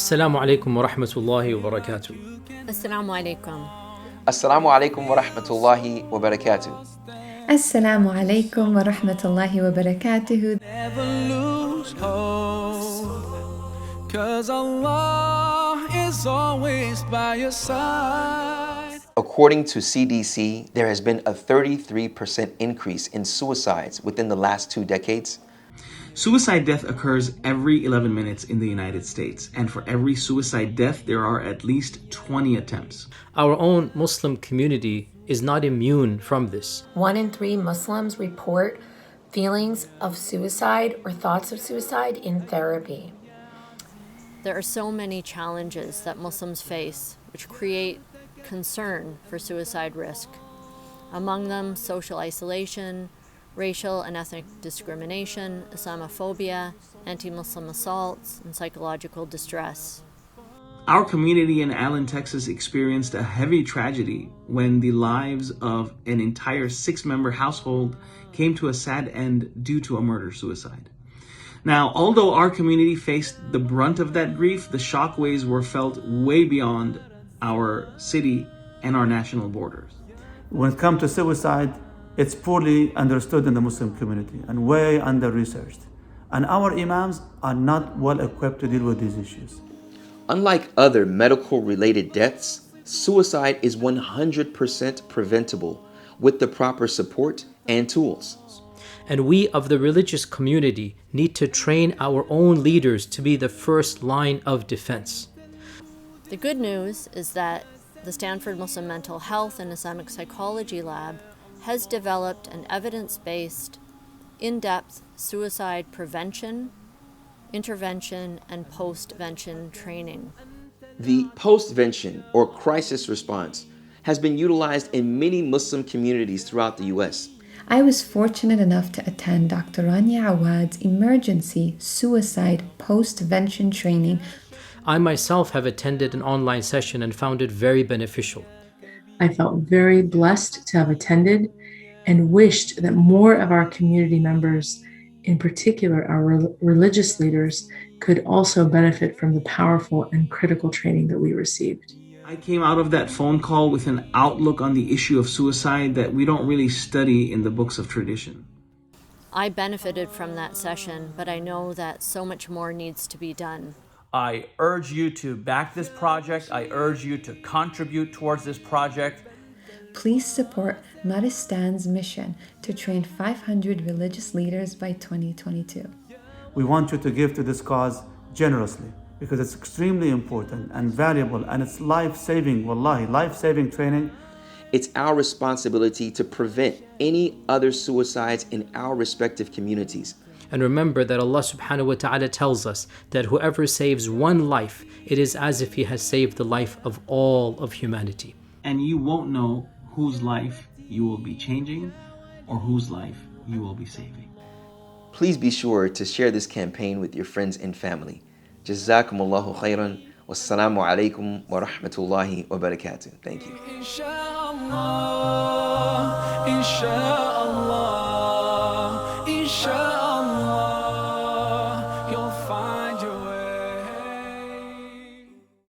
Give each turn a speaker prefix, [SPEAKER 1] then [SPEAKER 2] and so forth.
[SPEAKER 1] Assalamu alaikum wa rahmatullahi wa barakatuh.
[SPEAKER 2] Assalamu alaikum.
[SPEAKER 3] Assalamu alaikum wa rahmatullahi wa barakatuh.
[SPEAKER 4] Assalamu alaikum wa rahmatullahi wa barakatuh.
[SPEAKER 5] Never lose hope, 'cause Allah is always by your side.
[SPEAKER 3] According to CDC, there has been a 33% increase in suicides within the last 2 decades.
[SPEAKER 6] Suicide death occurs every 11 minutes in the United States, and for every suicide death, there are at least 20 attempts.
[SPEAKER 1] Our own Muslim community is not immune from this.
[SPEAKER 7] 1 in 3 Muslims report feelings of suicide or thoughts of suicide in therapy.
[SPEAKER 2] There are so many challenges that Muslims face which create concern for suicide risk. Among them, social isolation, racial and ethnic discrimination, Islamophobia, anti-Muslim assaults, and psychological distress.
[SPEAKER 6] Our community in Allen, Texas experienced a heavy tragedy when the lives of an entire 6-member household came to a sad end due to a murder-suicide. Now, although our community faced the brunt of that grief, the shockwaves were felt way beyond our city and our national borders.
[SPEAKER 8] When it comes to suicide, it's poorly understood in the Muslim community and way under-researched. And our imams are not well equipped to deal with these issues.
[SPEAKER 3] Unlike other medical-related deaths, suicide is 100% preventable with the proper support and tools.
[SPEAKER 1] And we of the religious community need to train our own leaders to be the first line of defense.
[SPEAKER 2] The good news is that the Stanford Muslim Mental Health and Islamic Psychology Lab has developed an evidence-based, in-depth suicide prevention, intervention, and post-vention training.
[SPEAKER 3] The post-vention or crisis response has been utilized in many Muslim communities throughout the U.S.
[SPEAKER 4] I was fortunate enough to attend Dr. Rania Awad's emergency suicide post-vention training.
[SPEAKER 1] I myself have attended an online session and found it very beneficial.
[SPEAKER 9] I felt very blessed to have attended and wished that more of our community members, in particular our religious leaders, could also benefit from the powerful and critical training that we received.
[SPEAKER 6] I came out of that phone call with an outlook on the issue of suicide that we don't really study in the books of tradition.
[SPEAKER 2] I benefited from that session, but I know that so much more needs to be done.
[SPEAKER 10] I urge you to back this project. I urge you to contribute towards this project.
[SPEAKER 4] Please support Maristan's mission to train 500 religious leaders by 2022.
[SPEAKER 8] We want you to give to this cause generously because it's extremely important and valuable, and it's life-saving, wallahi, life-saving training.
[SPEAKER 3] It's our responsibility to prevent any other suicides in our respective communities.
[SPEAKER 1] And remember that Allah subhanahu wa ta'ala tells us that whoever saves one life, it is as if he has saved the life of all of humanity.
[SPEAKER 6] And you won't know whose life you will be changing or whose life you will be saving.
[SPEAKER 3] Please be sure to share this campaign with your friends and family. Jazakumullahu khairan. Wassalamu alaikum wa rahmatullahi wa barakatuh. Thank you.
[SPEAKER 5] InshaAllah, InshaAllah.